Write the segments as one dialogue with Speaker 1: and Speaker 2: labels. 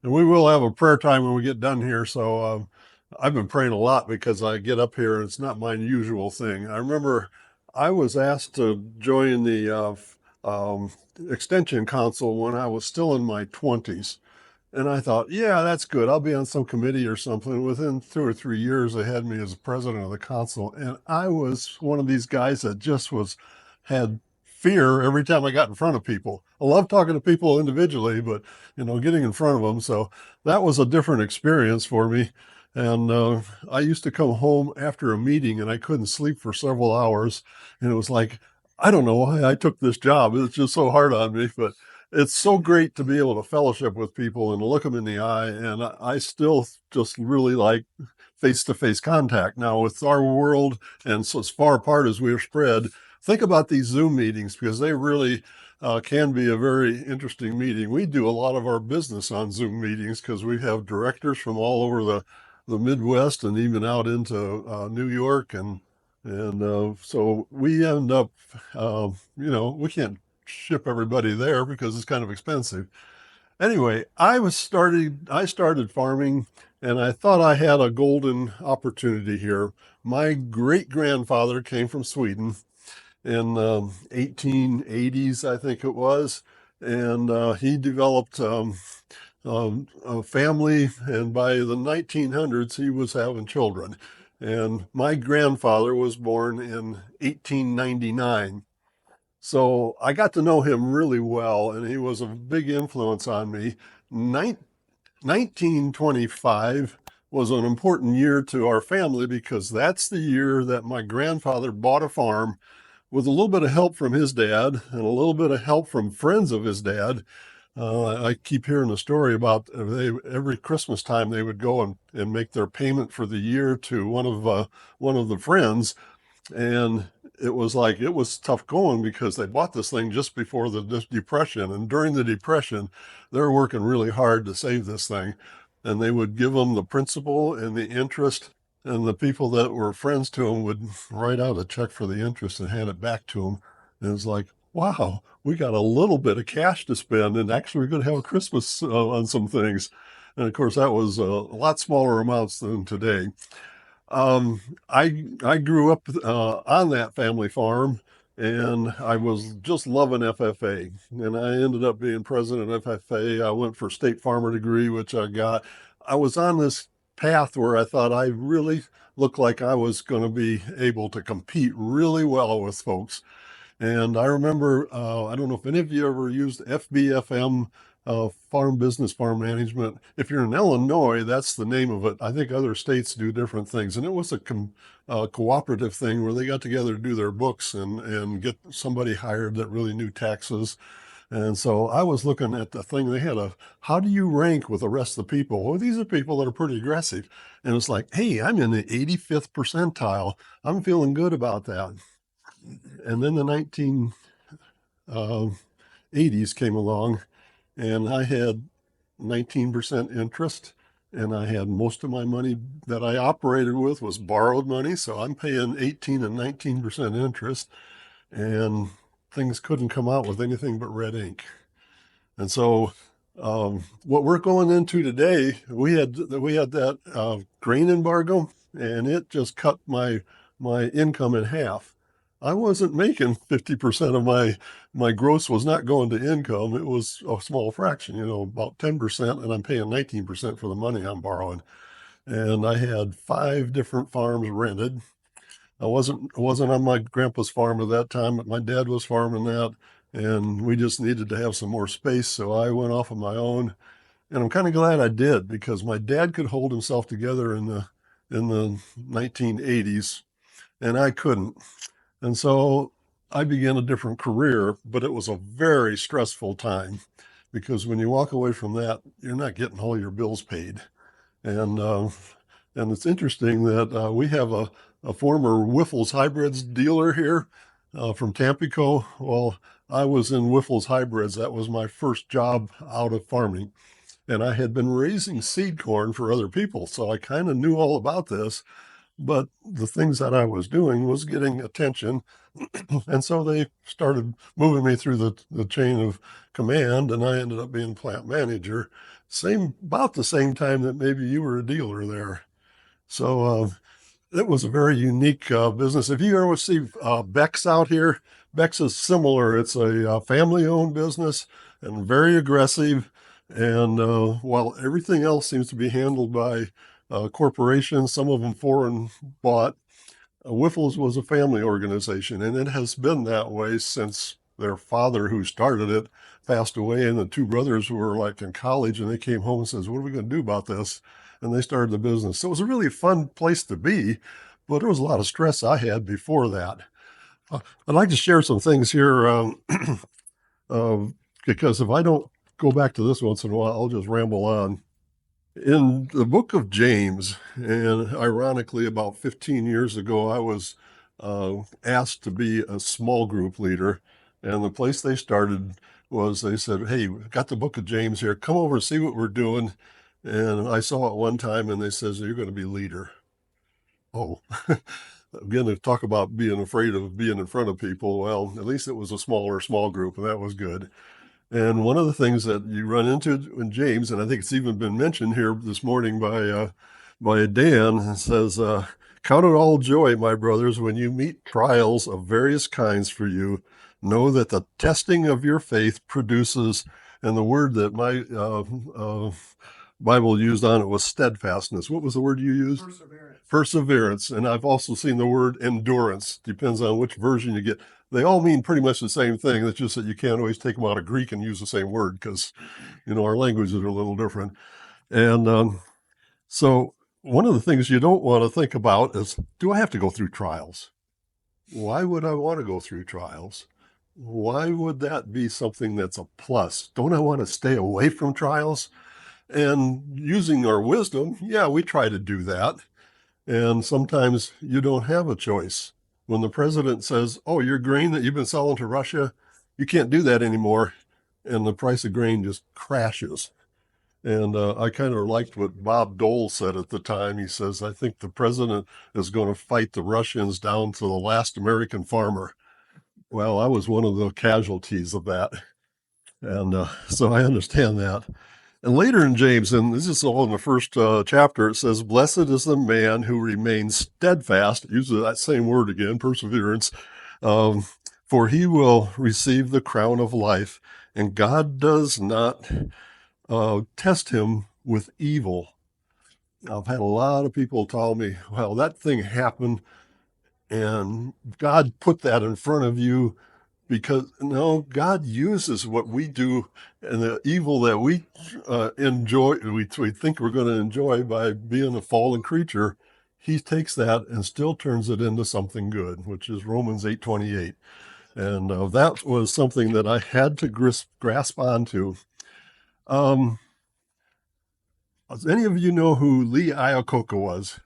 Speaker 1: And we will have a prayer time when we get done here. So I've been praying a lot because I get up here and it's not my usual thing. I remember I was asked to join the Extension Council when I was still in my 20s. And I thought, yeah, that's good. I'll be on some committee or something. Within 2 or 3 years, they had me as president of the council. And I was one of these guys that just had fear every time I got in front of people. I love talking to people individually, but, getting in front of them. So that was a different experience for me. And I used to come home after a meeting and I couldn't sleep for several hours. And it was like, I don't know why I took this job. It's just so hard on me. But it's so great to be able to fellowship with people and look them in the eye. And I still just really like face-to-face contact. Now, with our world and so as far apart as we're spread, think about these Zoom meetings because they really can be a very interesting meeting. We do a lot of our business on Zoom meetings because we have directors from all over the Midwest and even out into New York and so we end up, we can't ship everybody there because it's kind of expensive. Anyway, I started farming and I thought I had a golden opportunity here. My great grandfather came from Sweden in 1880s, I think it was, and he developed a family, and by the 1900s, he was having children. And my grandfather was born in 1899. So I got to know him really well, and he was a big influence on me. 1925 was an important year to our family because that's the year that my grandfather bought a farm with a little bit of help from his dad and a little bit of help from friends of his dad. I keep hearing the story about every Christmas time they would go and make their payment for the year to one of the friends, and it was tough going because they bought this thing just before the depression, and during the depression they were working really hard to save this thing, and they would give them the principal and the interest, and the people that were friends to them would write out a check for the interest and hand it back to them. And it was like, wow, we got a little bit of cash to spend and actually we're going to have a Christmas on some things. And of course that was a lot smaller amounts than today. I grew up on that family farm, and I was just loving FFA. And I ended up being president of FFA. I went for state farmer degree, which I got. I was on this path where I thought I really looked like I was going to be able to compete really well with folks. And I remember, I don't know if any of you ever used FBFM, Farm Business Farm Management. If you're in Illinois, that's the name of it. I think other states do different things. And it was a cooperative thing where they got together to do their books and get somebody hired that really knew taxes. And so I was looking at the thing. They had how do you rank with the rest of the people? Well, these are people that are pretty aggressive. And it's like, hey, I'm in the 85th percentile. I'm feeling good about that. And then the 1980s came along, and I had 19% interest, and I had most of my money that I operated with was borrowed money. So I'm paying 18 and 19% interest, and things couldn't come out with anything but red ink. And so what we're going into today, we had that grain embargo, and it just cut my income in half. I wasn't making 50% of my gross was not going to income. It was a small fraction, about 10%, and I'm paying 19% for the money I'm borrowing. And I had 5 different farms rented. I wasn't on my grandpa's farm at that time, but my dad was farming that, and we just needed to have some more space, so I went off on my own. And I'm kind of glad I did because my dad could hold himself together in the 1980s, and I couldn't. And so I began a different career, but it was a very stressful time because when you walk away from that, you're not getting all your bills paid. And and it's interesting that we have a former Wiffles Hybrids dealer here from Tampico. Well, I was in Wiffles Hybrids. That was my first job out of farming. And I had been raising seed corn for other people. So I kind of knew all about this. But the things that I was doing was getting attention. And so they started moving me through the chain of command, and I ended up being plant manager. same about the same time that maybe you were a dealer there. So it was a very unique business. If you ever see Beck's out here, Beck's is similar. It's a family-owned business and very aggressive. And while everything else seems to be handled by corporations, some of them foreign bought, Whiffles was a family organization, and it has been that way since their father, who started it, passed away, and the two brothers were like in college, and they came home and says, "What are we going to do about this?" And they started the business. So it was a really fun place to be, but there was a lot of stress I had before that. I'd like to share some things here uh, because if I don't go back to this once in a while, I'll just ramble on. In the book of James, and ironically, about 15 years ago, I was asked to be a small group leader. And the place they started was they said, "Hey, we've got the book of James here. Come over and see what we're doing." And I saw it one time, and they says, "You're going to be leader." Oh, again, to talk about being afraid of being in front of people. Well, at least it was a small group, and that was good. And one of the things that you run into in James, and I think it's even been mentioned here this morning by Dan, it says, "Count it all joy, my brothers, when you meet trials of various kinds for you. Know that the testing of your faith produces," and the word that my Bible used on it was steadfastness. What was the word you used? Perseverance. And I've also seen the word endurance. Depends on which version you get. They all mean pretty much the same thing. It's just that you can't always take them out of Greek and use the same word because, our languages are a little different. And so one of the things you don't want to think about is, do I have to go through trials? Why would I want to go through trials? Why would that be something that's a plus? Don't I want to stay away from trials? And using our wisdom, yeah, we try to do that. And sometimes you don't have a choice. When the president says, "Oh, your grain that you've been selling to Russia, you can't do that anymore," and the price of grain just crashes. And I kind of liked what Bob Dole said at the time. He says, "I think the president is going to fight the Russians down to the last American farmer." Well, I was one of the casualties of that. And so I understand that. And later in James, and this is all in the first chapter, it says, "Blessed is the man who remains steadfast," uses that same word again, perseverance, um, "for he will receive the crown of life, and God does not test him with evil." I've had a lot of people tell me, "Well, that thing happened, and God put that in front of you," because no, God uses what we do and the evil that we enjoy, we think we're going to enjoy by being a fallen creature. He takes that and still turns it into something good, which is Romans 8:28. And that was something that I had to grasp onto. Um, does any of you know who Lee Iacocca was?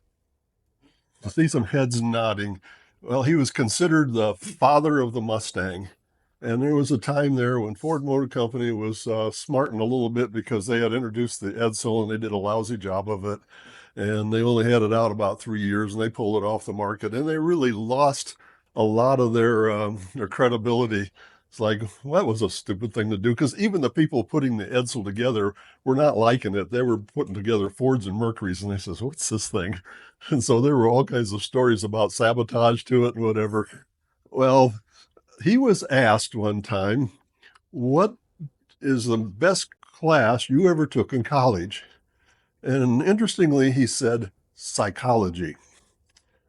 Speaker 1: I see some heads nodding. Well, he was considered the father of the Mustang. And there was a time there when Ford Motor Company was smarting a little bit because they had introduced the Edsel and they did a lousy job of it. And they only had it out about 3 years and they pulled it off the market. And they really lost a lot of their credibility. It's like, well, that was a stupid thing to do, because even the people putting the Edsel together were not liking it. They were putting together Fords and Mercuries, and they says, "What's this thing?" And so there were all kinds of stories about sabotage to it and whatever. Well, he was asked one time, "What is the best class you ever took in college?" And interestingly, he said, "Psychology."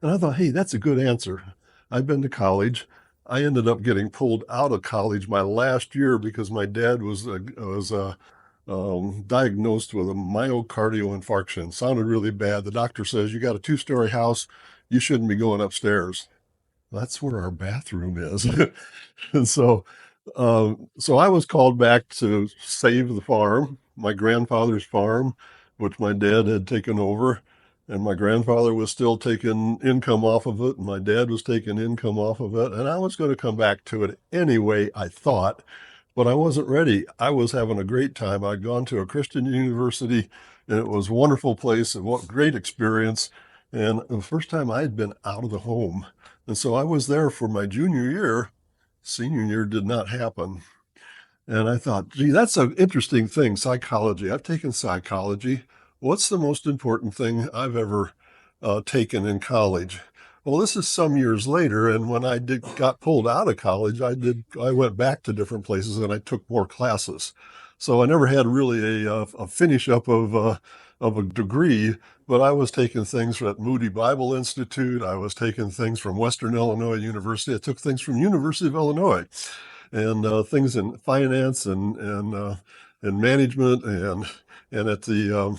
Speaker 1: And I thought, hey, that's a good answer. I've been to college. I ended up getting pulled out of college my last year because my dad was diagnosed with a myocardial infarction. Sounded really bad. The doctor says, "You got a 2-story house. You shouldn't be going upstairs." That's where our bathroom is. And so I was called back to save the farm, my grandfather's farm, which my dad had taken over. And my grandfather was still taking income off of it, and my dad was taking income off of it. And I was going to come back to it anyway, I thought, but I wasn't ready. I was having a great time. I'd gone to a Christian university, and it was a wonderful place and what great experience. And the first time I had been out of the home. And so I was there for my junior year. Senior year did not happen. And I thought, gee, that's an interesting thing, psychology. I've taken psychology. What's the most important thing I've ever taken in college? Well, this is some years later, and when I got pulled out of college, I went back to different places and I took more classes. So I never had really a finish up of a degree, but I was taking things at Moody Bible Institute. I was taking things from Western Illinois University. I took things from University of Illinois and things in finance and management and at the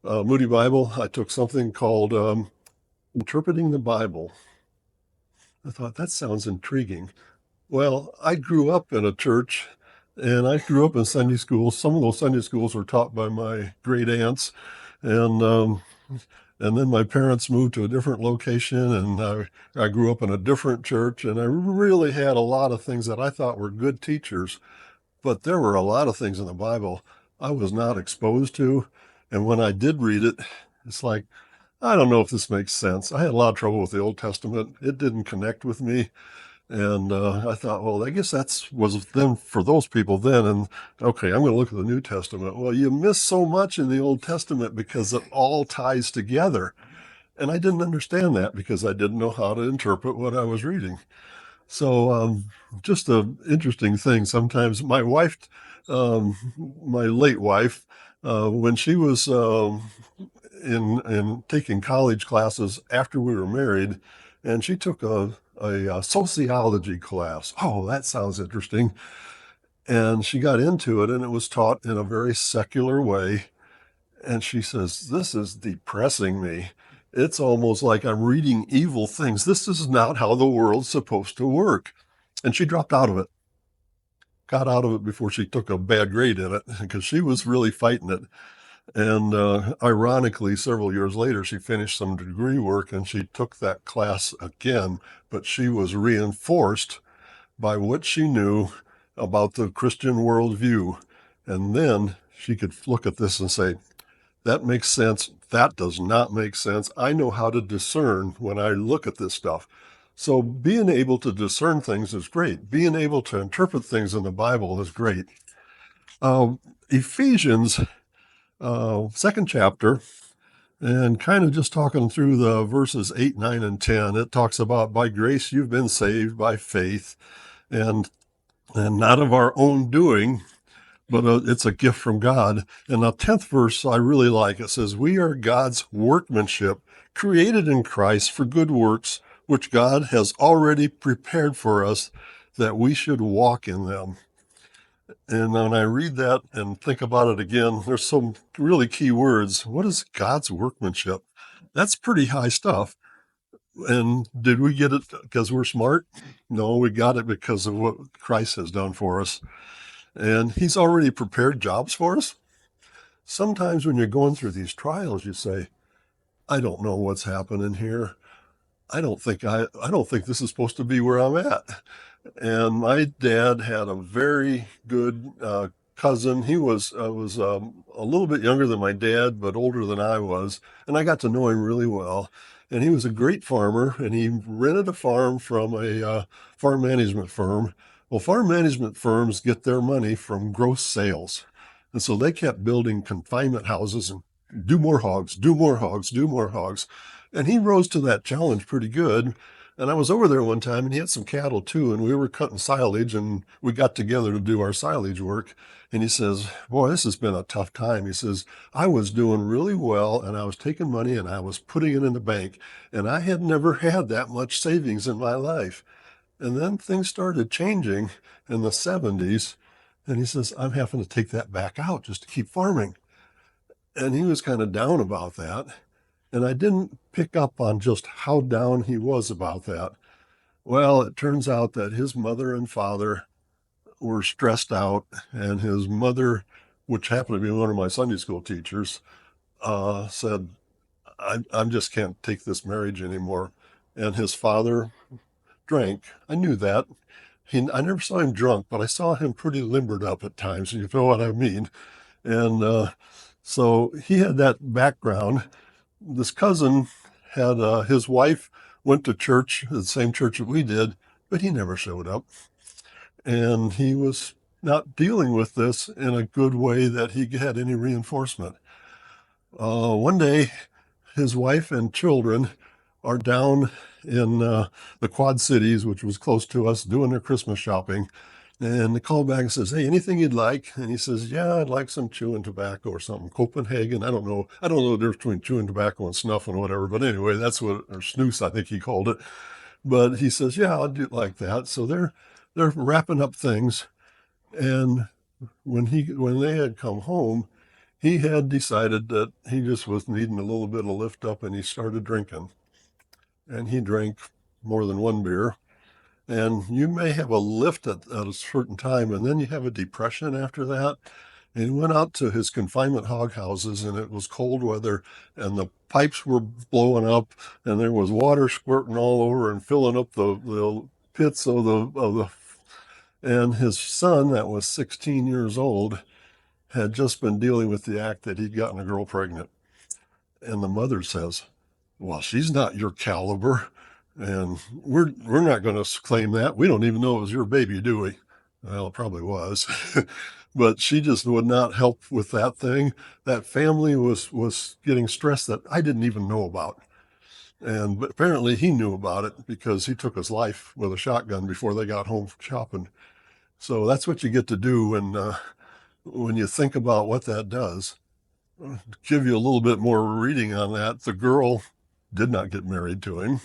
Speaker 1: Moody Bible, I took something called interpreting the Bible. I thought that sounds intriguing. Well, I grew up in a church and I grew up in Sunday schools. Some of those Sunday schools were taught by my great aunts, and and then my parents moved to a different location, and I grew up in a different church, and I really had a lot of things that I thought were good teachers. But there were a lot of things in the Bible I was not exposed to. And when I did read it, it's like, I don't know if this makes sense. I had a lot of trouble with the Old Testament. It didn't connect with me. And I thought, well, I guess that's was then for those people then. And okay, I'm going to look at the New Testament. Well, you miss so much in the Old Testament because it all ties together. And I didn't understand that because I didn't know how to interpret what I was reading. So just an interesting thing. Sometimes my wife, um, my late wife, when she was in taking college classes after we were married, and she took a sociology class. Oh, that sounds interesting. And she got into it, and it was taught in a very secular way. And she says, "This is depressing me. It's almost like I'm reading evil things. This is not how the world's supposed to work." And she dropped out of it, got out of it before she took a bad grade in it because she was really fighting it. And ironically, several years later, she finished some degree work and she took that class again, but she was reinforced by what she knew about the Christian worldview. And then she could look at this and say, that makes sense. That does not make sense. I know how to discern when I look at this stuff. So being able to discern things is great. Being able to interpret things in the Bible is great. Ephesians, second chapter, and kind of just talking through the verses 8, 9, and 10, it talks about by grace you've been saved by faith and not of our own doing, but it's a gift from God. And the 10th verse I really like. It says, we are God's workmanship, created in Christ for good works, which God has already prepared for us that we should walk in them. And when I read that and think about it again, there's some really key words. What is God's workmanship? That's pretty high stuff. And did we get it because we're smart? No, we got it because of what Christ has done for us. And he's already prepared jobs for us. Sometimes when you're going through these trials, you say, I don't know what's happening here. I don't think this is supposed to be where I'm at. And my dad had a very good cousin. He was a little bit younger than my dad, but older than I was. And I got to know him really well. And he was a great farmer, and he rented a farm from a farm management firm. Well, farm management firms get their money from gross sales. And so they kept building confinement houses and do more hogs, do more hogs, do more hogs. And he rose to that challenge pretty good. And I was over there one time and he had some cattle too. And we were cutting silage and we got together to do our silage work. And he says, boy, this has been a tough time. He says, I was doing really well and I was taking money and I was putting it in the bank. And I had never had that much savings in my life. And then things started changing in the 70s. And he says, I'm having to take that back out just to keep farming. And he was kind of down about that. And I didn't pick up on just how down he was about that. Well, it turns out that his mother and father were stressed out, and his mother, which happened to be one of my Sunday school teachers, said, I just can't take this marriage anymore. And his father drank. I knew that. I never saw him drunk, but I saw him pretty limbered up at times, you know what I mean. And so he had that background. This cousin had his wife went to church, the same church that we did, but he never showed up. And he was not dealing with this in a good way that he had any reinforcement. One day, his wife and children are down in the Quad Cities, which was close to us, doing their Christmas shopping. And they call back and says, "Hey, anything you'd like?" And he says, "Yeah, I'd like some chewing tobacco or something. Copenhagen. I don't know. I don't know the difference between chewing tobacco and snuff and whatever. But anyway, that's what, or snus, I think he called it. But he says, "Yeah, I'll do like that." So they're wrapping up things. And when they had come home, he had decided that he just was needing a little bit of lift up, and he started drinking. And he drank more than one beer. And you may have a lift at a certain time, and then you have a depression after that. And he went out to his confinement hog houses, and it was cold weather, and the pipes were blowing up, and there was water squirting all over and filling up the pits of the. And his son, that was 16 years old, had just been dealing with the act that he'd gotten a girl pregnant. And the mother says, "Well, she's not your caliber, and we're not going to claim that. We don't even know it was your baby, do we?" Well, it probably was. But she just would not help with that thing. That family was getting stressed that I didn't even know about. And but apparently he knew about it because he took his life with a shotgun before they got home from shopping. So that's what you get to do when you think about what that does. Give you a little bit more reading on that. The girl did not get married to him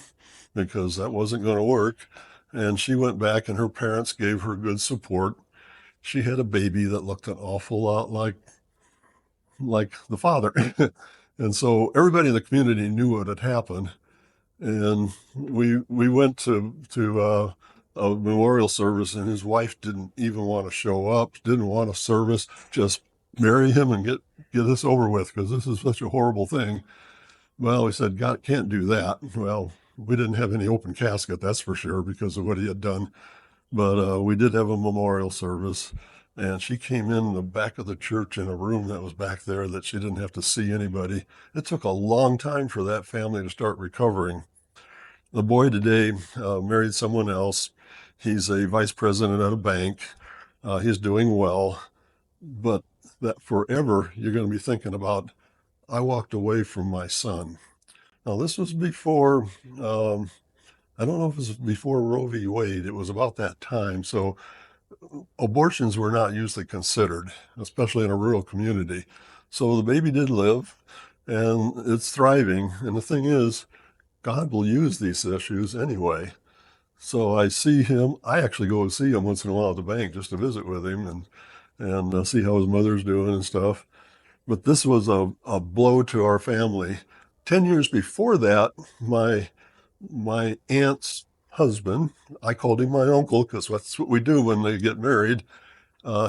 Speaker 1: because that wasn't going to work. And she went back, and her parents gave her good support. She had a baby that looked an awful lot like the father. And so everybody in the community knew what had happened. And we went to a memorial service, and his wife didn't even want to show up, didn't want a service, just marry him and get this over with, because this is such a horrible thing. Well, we said, God can't do that. Well, we didn't have any open casket, that's for sure, because of what he had done. But we did have a memorial service, and she came in the back of the church in a room that was back there that she didn't have to see anybody. It took a long time for that family to start recovering. The boy today married someone else. He's a vice president at a bank. He's doing well, but that forever you're going to be thinking about, I walked away from my son. Now, this was before, I don't know if it was before Roe v. Wade. It was about that time. So abortions were not usually considered, especially in a rural community. So the baby did live, and it's thriving. And the thing is, God will use these issues anyway. So I see him. I actually go and see him once in a while at the bank just to visit with him and see how his mother's doing and stuff. But this was a blow to our family. 10 years before that, my aunt's husband, I called him my uncle because that's what we do when they get married.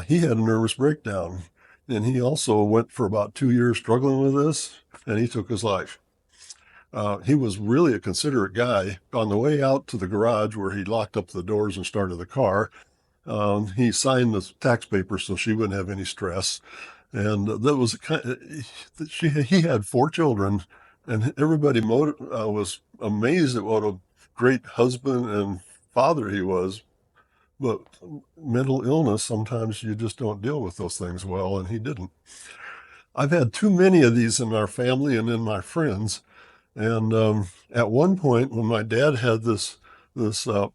Speaker 1: He had a nervous breakdown, and he also went for about 2 years struggling with this, and he took his life. He was really a considerate guy. On the way out to the garage where he locked up the doors and started the car, he signed the tax papers so she wouldn't have any stress. And that was he had 4 children, and everybody was amazed at what a great husband and father he was. But mental illness, sometimes you just don't deal with those things well, and he didn't. I've had too many of these in our family and in my friends. And at one point, when my dad had this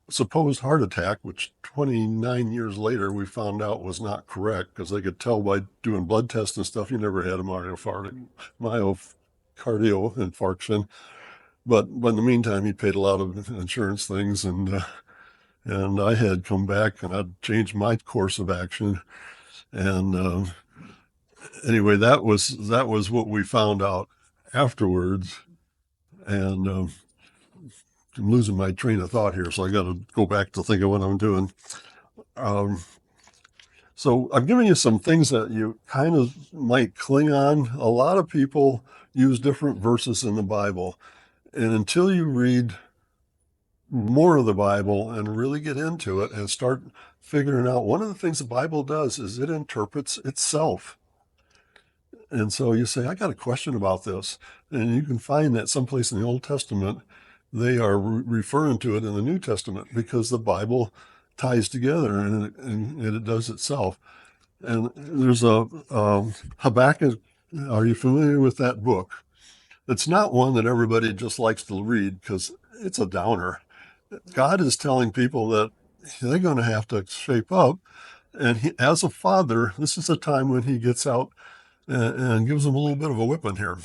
Speaker 1: supposed heart attack, which 29 years later we found out was not correct because they could tell by doing blood tests and stuff he never had a myocardial infarction. But in the meantime, he paid a lot of insurance things, and I had come back and I'd changed my course of action. And anyway, that was what we found out afterwards. And I'm losing my train of thought here, so I got to go back to think of what I'm doing. Um, so I'm giving you some things that you kind of might cling on. A lot of people use different verses in the Bible, and until you read more of the Bible and really get into it and start figuring out, one of the things the Bible does is it interprets itself. And so you say, I got a question about this. And you can find that someplace in the Old Testament, they are referring to it in the New Testament because the Bible ties together and it does itself. And there's a Habakkuk. Are you familiar with that book? It's not one that everybody just likes to read because it's a downer. God is telling people that they're going to have to shape up. And he, as a father, this is a time when he gets out and gives them a little bit of a whipping here.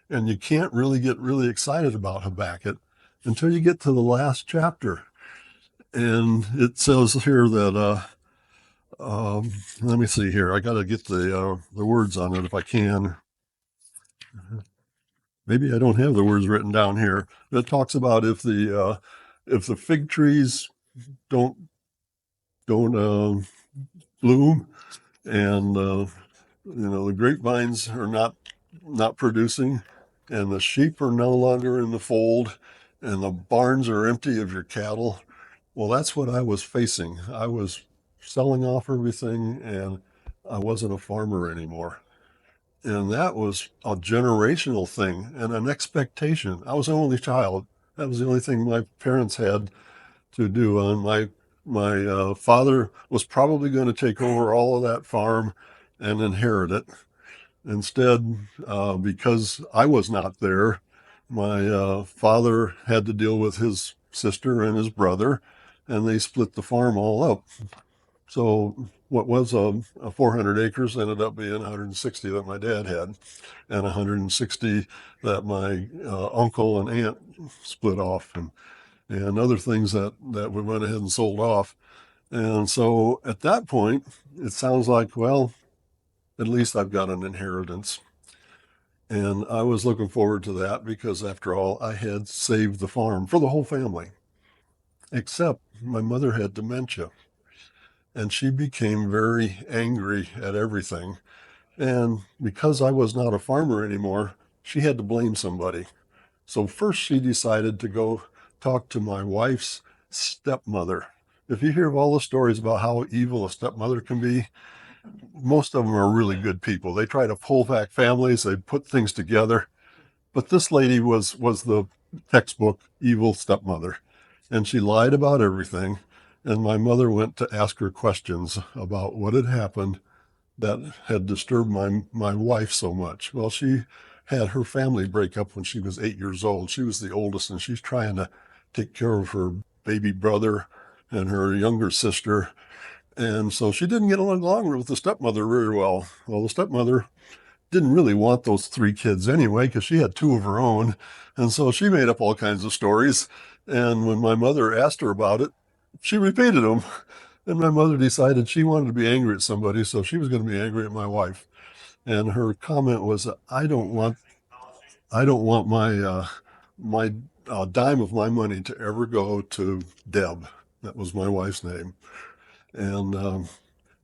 Speaker 1: And you can't really get really excited about Habakkuk until you get to the last chapter. And it says here that, let me see here. I got to get the words on it if I can. Maybe I don't have the words written down here. It talks about if the fig trees don't bloom, and the grapevines are not producing, and the sheep are no longer in the fold, and the barns are empty of your cattle. Well, that's what I was facing. I was selling off everything, and I wasn't a farmer anymore. And that was a generational thing and an expectation. I was the only child. That was the only thing my parents had to do. And my father was probably going to take over all of that farm and inherit it. Instead, because I was not there, my father had to deal with his sister and his brother, and they split the farm all up. So what was a 400 acres ended up being 160 that my dad had, and 160 that my uncle and aunt split off, and other things that we went ahead and sold off. And so at that point, it sounds like, well, at least I've got an inheritance. And I was looking forward to that because, after all, I had saved the farm for the whole family, except my mother had dementia. And she became very angry at everything. And because I was not a farmer anymore, she had to blame somebody. So first she decided to go talk to my wife's stepmother. If you hear of all the stories about how evil a stepmother can be, most of them are really good people. They try to pull back families, they put things together. But this lady was the textbook evil stepmother. And she lied about everything. And my mother went to ask her questions about what had happened that had disturbed my wife so much. Well, she had her family break up when she was 8 years old. She was the oldest, and she's trying to take care of her baby brother and her younger sister. And so she didn't get along with the stepmother very well. Well, the stepmother didn't really want those three kids anyway because she had two of her own. And so she made up all kinds of stories. And when my mother asked her about it, she repeated them. And my mother decided she wanted to be angry at somebody, so she was going to be angry at my wife. And her comment was, I don't want my dime of my money to ever go to Deb. That was my wife's name. And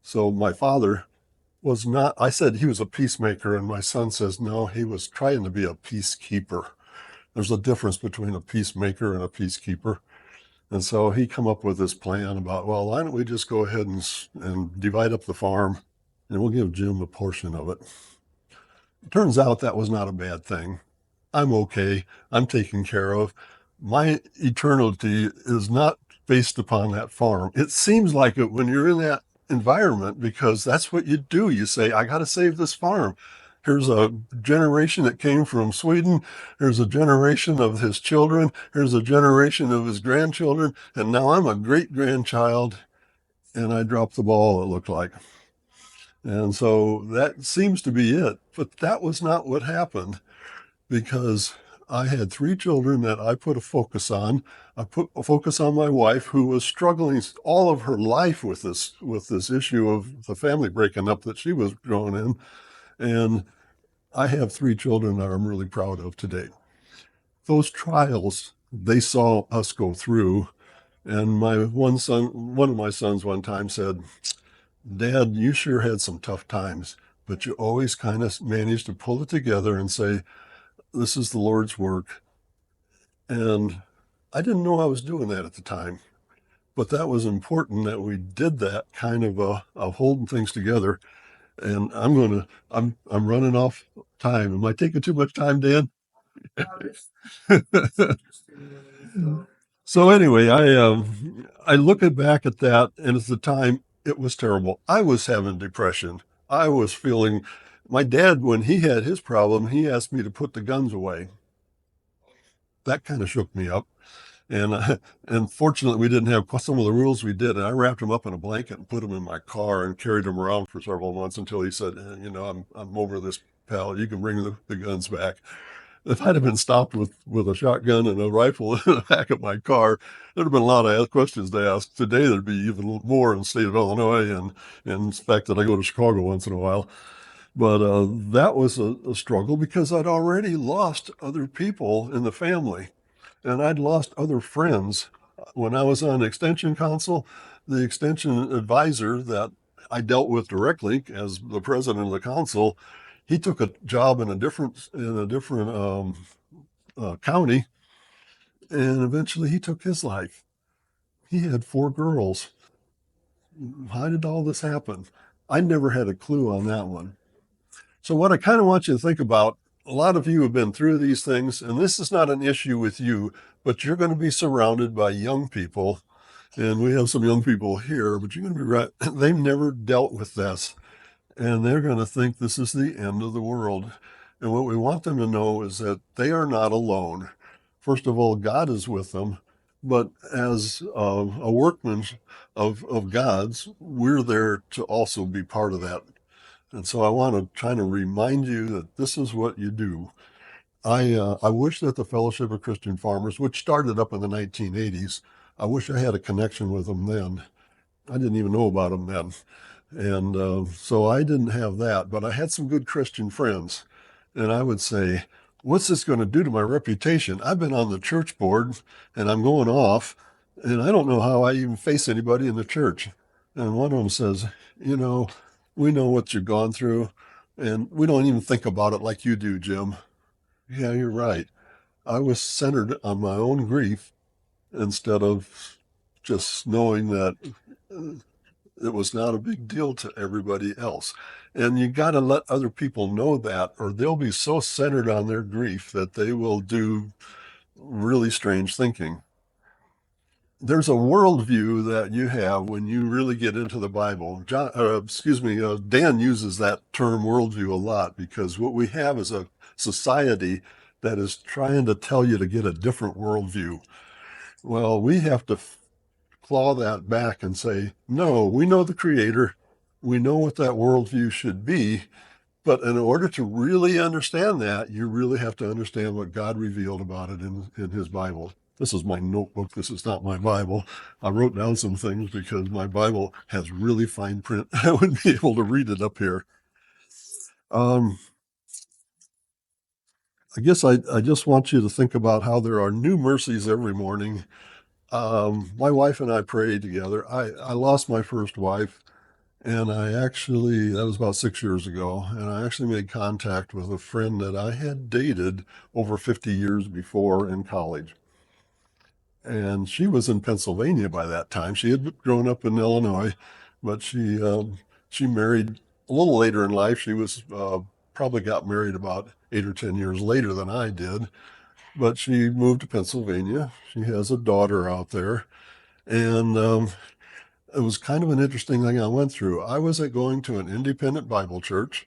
Speaker 1: so my father was not, I said he was a peacemaker, and my son says, no, he was trying to be a peacekeeper. There's a difference between a peacemaker and a peacekeeper. And so he come up with this plan about, well, why don't we just go ahead and divide up the farm, and we'll give Jim a portion of it. It turns out that was not a bad thing. I'm okay. I'm taken care of. My eternity is not based upon that farm. It seems like it when you're in that environment, because that's what you do. You say, I got to save this farm. Here's a generation that came from Sweden. Here's a generation of his children. Here's a generation of his grandchildren. And now I'm a great grandchild, and I dropped the ball, it looked like. And so that seems to be it. But that was not what happened, because I had three children that I put a focus on. I put a focus on my wife, who was struggling all of her life with this issue of the family breaking up that she was growing in. And I have three children that I'm really proud of today. Those trials, they saw us go through. And one of my sons one time said, Dad, you sure had some tough times, but you always kind of managed to pull it together and say, this is the Lord's work. And I didn't know I was doing that at the time, but that was important that we did that kind of holding things together. And I'm running off time. Am I taking too much time, Dan? So anyway, I look back at that, and at the time it was terrible. I was having depression. I was feeling. My dad, when he had his problem, he asked me to put the guns away. That kind of shook me up. And and fortunately, we didn't have some of the rules we did. And I wrapped him up in a blanket and put him in my car and carried him around for several months until he said, you know, I'm over this, pal. You can bring the guns back. If I'd have been stopped with a shotgun and a rifle in the back of my car, there'd have been a lot of questions to ask. Today, there'd be even more in the state of Illinois, and the fact that I go to Chicago once in a while. But that was a struggle because I'd already lost other people in the family, and I'd lost other friends. When I was on Extension Council, the Extension advisor that I dealt with directly as the president of the council, he took a job in a different county, and eventually he took his life. He had four girls. How did all this happen? I never had a clue on that one. So, what I kind of want you to think about, a lot of you have been through these things, and this is not an issue with you, but you're going to be surrounded by young people. And we have some young people here, but you're going to be right. They've never dealt with this, and they're going to think this is the end of the world. And what we want them to know is that they are not alone. First of all, God is with them, but as a workman of God's, we're there to also be part of that. And so I want to try to remind you that this is what you do. I wish that the Fellowship of Christian Farmers, which started up in the 1980s, I wish I had a connection with them then. I didn't even know about them then. And so I didn't have that, but I had some good Christian friends. And I would say, what's this going to do to my reputation? I've been on the church board and I'm going off, and I don't know how I even face anybody in the church. And one of them says, you know, we know what you've gone through, and we don't even think about it like you do, Jim. Yeah, you're right. I was centered on my own grief instead of just knowing that it was not a big deal to everybody else. And you got to let other people know that, or they'll be so centered on their grief that they will do really strange thinking. There's a worldview that you have when you really get into the Bible. Dan uses that term worldview a lot because what we have is a society that is trying to tell you to get a different worldview. Well, we have to claw that back and say, no, we know the Creator. We know what that worldview should be. But in order to really understand that, you really have to understand what God revealed about it in His Bible. This is my notebook. This is not my Bible. I wrote down some things because my Bible has really fine print. I wouldn't be able to read it up here. Um, I guess I just want you to think about how there are new mercies every morning. My wife and I prayed together. I lost my first wife, and that was about 6 years ago, and I actually made contact with a friend that I had dated over 50 years before in college. And she was in Pennsylvania by that time. She had grown up in Illinois, but she married a little later in life. She was probably got married about 8 or 10 years later than I did, but she moved to Pennsylvania. She has a daughter out there, and it was kind of an interesting thing I went through. I was going to an independent Bible church.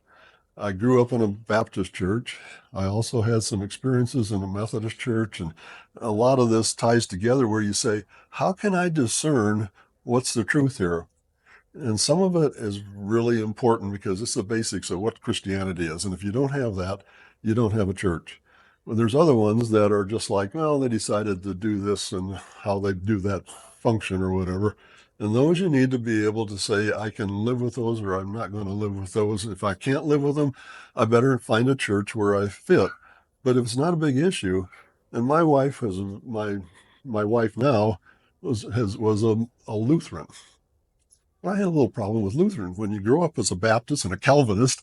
Speaker 1: I grew up in a Baptist church. I also had some experiences in a Methodist church, and a lot of this ties together where you say, how can I discern what's the truth here? And some of it is really important because it's the basics of what Christianity is. And if you don't have that, you don't have a church. Well, there's other ones that are just like, well, they decided to do this and how they do that function or whatever. And those you need to be able to say, I can live with those or I'm not going to live with those. If I can't live with them, I better find a church where I fit. But if it's not a big issue, and my wife now was a Lutheran. I had a little problem with Lutheran when you grow up as a Baptist and a Calvinist,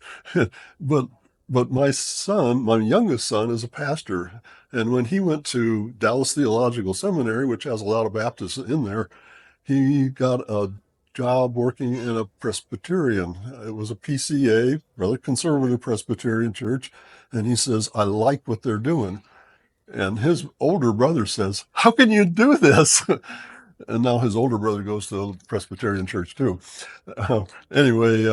Speaker 1: but my youngest son, is a pastor, and when he went to Dallas Theological Seminary, which has a lot of Baptists in there, he got a job working in a Presbyterian. It was a PCA, rather conservative Presbyterian church, and he says, I like what they're doing. And his older brother says, "How can you do this?" And now his older brother goes to the Presbyterian church too. Anyway,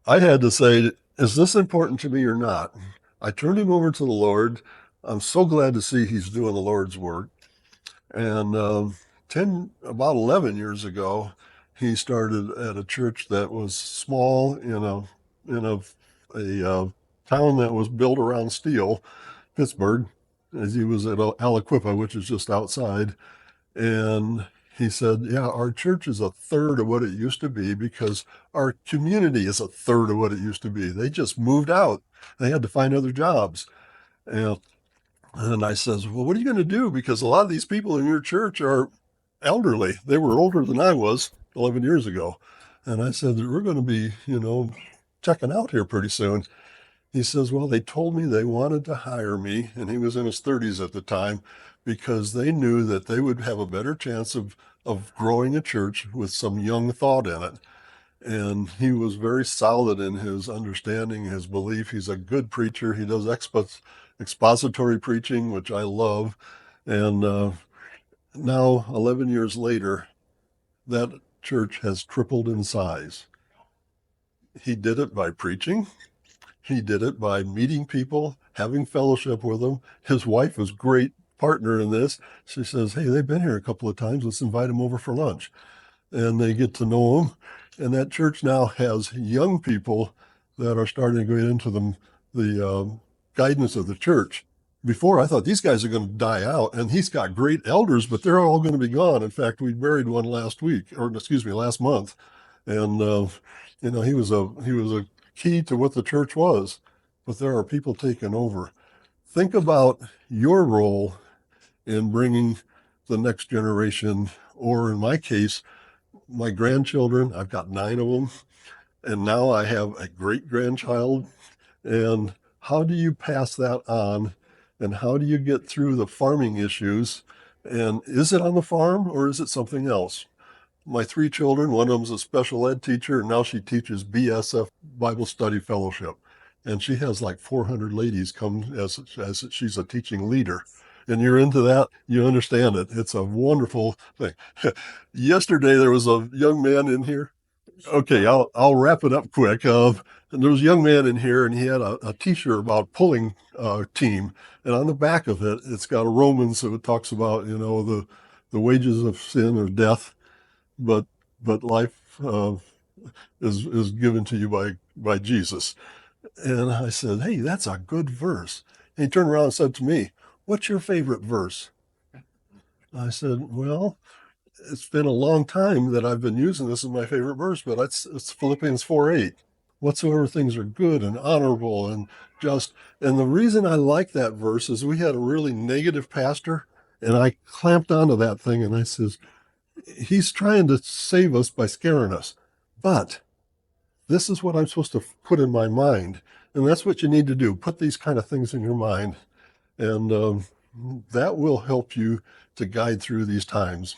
Speaker 1: I had to say, is this important to me or not? I turned him over to the Lord. I'm so glad to see he's doing the Lord's work. And about 11 years ago, he started at a church that was small in a town that was built around steel, Pittsburgh, as he was at Aliquippa, which is just outside. And he said, "Yeah, our church is a third of what it used to be because our community is a third of what it used to be. They just moved out. They had to find other jobs." And, and I says, "Well, what are you going to do? Because a lot of these people in your church are elderly. They were older than I was 11 years ago." And I said, "We're going to be, checking out here pretty soon." He says, "Well, they told me they wanted to hire me," and he was in his 30s at the time, "because they knew that they would have a better chance of growing a church with some young thought in it." And he was very solid in his understanding, his belief. He's a good preacher. He does expository preaching, which I love. And now, 11 years later, that church has tripled in size. He did it by preaching. He did it by meeting people, having fellowship with them. His wife was a great partner in this. She says, "Hey, they've been here a couple of times. Let's invite them over for lunch." And they get to know him. And that church now has young people that are starting to go into the guidance of the church. Before, I thought these guys are going to die out, and he's got great elders, but they're all going to be gone. In fact, we buried one last week, or excuse me, last month, and he was a key to what the church was. But there are people taking over. Think about your role in bringing the next generation, or in my case, my grandchildren. I've got 9 of them, and now I have a great grandchild. And how do you pass that on? And how do you get through the farming issues? And is it on the farm or is it something else? My 3 children, one of them's a special ed teacher, and now she teaches BSF, Bible Study Fellowship. And she has like 400 ladies come as she's a teaching leader. And you're into that, you understand it. It's a wonderful thing. Yesterday, there was a young man in here. Okay, I'll wrap it up quick. And there was a young man in here, and he had a T-shirt about pulling team, and on the back of it, it's got a Romans, so it talks about the wages of sin or death, but life is given to you by Jesus. And I said, "Hey, that's a good verse." And he turned around and said to me, "What's your favorite verse?" I said, "Well, it's been a long time that I've been using this as my favorite verse, but it's Philippians 4:8. Whatsoever things are good and honorable and just." And the reason I like that verse is we had a really negative pastor, and I clamped onto that thing, and I says, "He's trying to save us by scaring us. But this is what I'm supposed to put in my mind." And that's what you need to do. Put these kind of things in your mind. And that will help you to guide through these times.